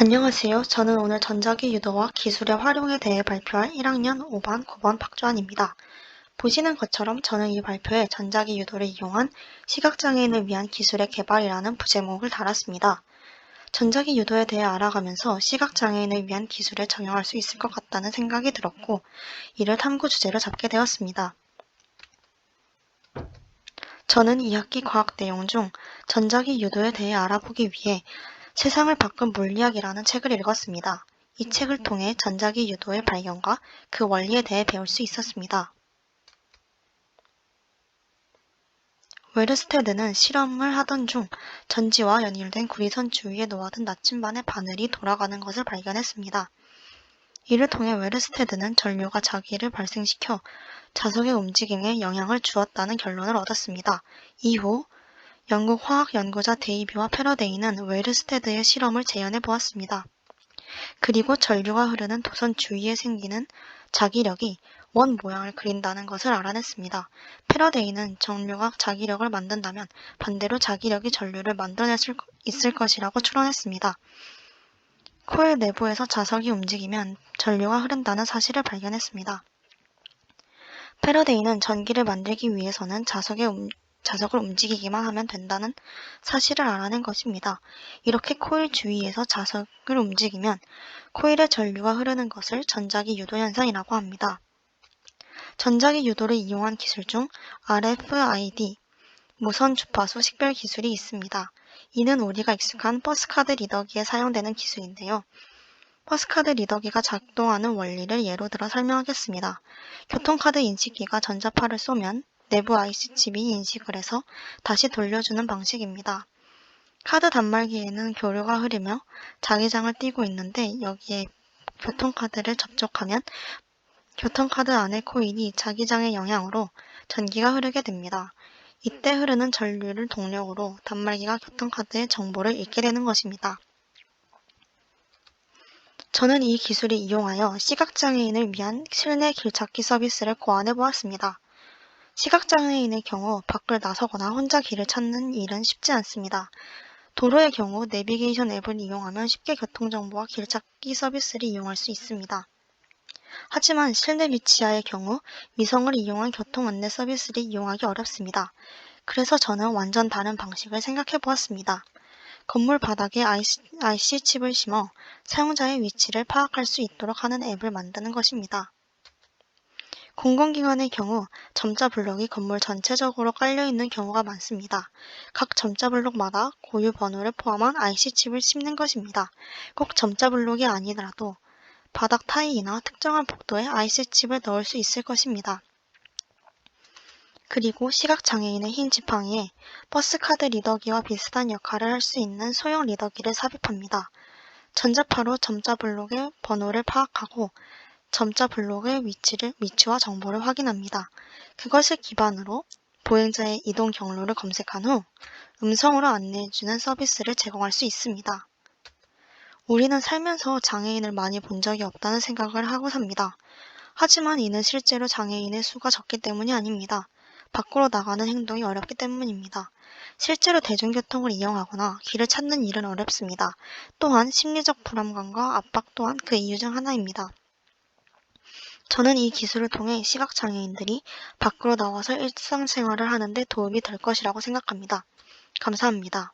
안녕하세요. 저는 오늘 전자기 유도와 기술의 활용에 대해 발표할 1학년 5반 9번 박주환입니다. 보시는 것처럼 저는 이 발표에 전자기 유도를 이용한 시각장애인을 위한 기술의 개발이라는 부제목을 달았습니다. 전자기 유도에 대해 알아가면서 시각장애인을 위한 기술에 적용할 수 있을 것 같다는 생각이 들었고, 이를 탐구 주제로 잡게 되었습니다. 저는 2학기 과학 내용 중 전자기 유도에 대해 알아보기 위해 세상을 바꾼 물리학이라는 책을 읽었습니다. 이 책을 통해 전자기 유도의 발견과 그 원리에 대해 배울 수 있었습니다. 웨르스테드는 실험을 하던 중 전지와 연결된 구리선 주위에 놓아둔 나침반의 바늘이 돌아가는 것을 발견했습니다. 이를 통해 웨르스테드는 전류가 자기를 발생시켜 자석의 움직임에 영향을 주었다는 결론을 얻었습니다. 이후 영국 화학 연구자 데이비와 패러데이는 웨르스테드의 실험을 재현해 보았습니다. 그리고 전류가 흐르는 도선 주위에 생기는 자기력이 원 모양을 그린다는 것을 알아냈습니다. 패러데이는 전류가 자기력을 만든다면 반대로 자기력이 전류를 만들어낼 수 있을 것이라고 추론했습니다. 코일 내부에서 자석이 움직이면 전류가 흐른다는 사실을 발견했습니다. 패러데이는 전기를 만들기 위해서는 자석을 움직이기만 하면 된다는 사실을 알아낸 것입니다. 이렇게 코일 주위에서 자석을 움직이면 코일에 전류가 흐르는 것을 전자기 유도 현상이라고 합니다. 전자기 유도를 이용한 기술 중 RFID, 무선 주파수 식별 기술이 있습니다. 이는 우리가 익숙한 버스카드 리더기에 사용되는 기술인데요. 버스카드 리더기가 작동하는 원리를 예로 들어 설명하겠습니다. 교통카드 인식기가 전자파를 쏘면 내부 IC칩이 인식을 해서 다시 돌려주는 방식입니다. 카드 단말기에는 교류가 흐르며 자기장을 띠고 있는데 여기에 교통카드를 접촉하면 교통카드 안의 코일이 자기장의 영향으로 전기가 흐르게 됩니다. 이때 흐르는 전류를 동력으로 단말기가 교통카드의 정보를 읽게 되는 것입니다. 저는 이 기술을 이용하여 시각장애인을 위한 실내 길찾기 서비스를 고안해 보았습니다. 시각장애인의 경우 밖을 나서거나 혼자 길을 찾는 일은 쉽지 않습니다. 도로의 경우 내비게이션 앱을 이용하면 쉽게 교통정보와 길찾기 서비스를 이용할 수 있습니다. 하지만 실내 및 지하의 경우 위성을 이용한 교통 안내 서비스를 이용하기 어렵습니다. 그래서 저는 완전 다른 방식을 생각해 보았습니다. 건물 바닥에 IC칩을 심어 사용자의 위치를 파악할 수 있도록 하는 앱을 만드는 것입니다. 공공기관의 경우 점자 블록이 건물 전체적으로 깔려있는 경우가 많습니다. 각 점자 블록마다 고유 번호를 포함한 IC칩을 심는 것입니다. 꼭 점자 블록이 아니더라도 바닥 타일이나 특정한 복도에 IC칩을 넣을 수 있을 것입니다. 그리고 시각장애인의 흰 지팡이에 버스카드 리더기와 비슷한 역할을 할 수 있는 소형 리더기를 삽입합니다. 전자파로 점자 블록의 번호를 파악하고 점자 블록의 위치와 정보를 확인합니다. 그것을 기반으로 보행자의 이동 경로를 검색한 후 음성으로 안내해주는 서비스를 제공할 수 있습니다. 우리는 살면서 장애인을 많이 본 적이 없다는 생각을 하고 삽니다. 하지만 이는 실제로 장애인의 수가 적기 때문이 아닙니다. 밖으로 나가는 행동이 어렵기 때문입니다. 실제로 대중교통을 이용하거나 길을 찾는 일은 어렵습니다. 또한 심리적 불안감과 압박 또한 그 이유 중 하나입니다. 저는 이 기술을 통해 시각장애인들이 밖으로 나와서 일상생활을 하는 데 도움이 될 것이라고 생각합니다. 감사합니다.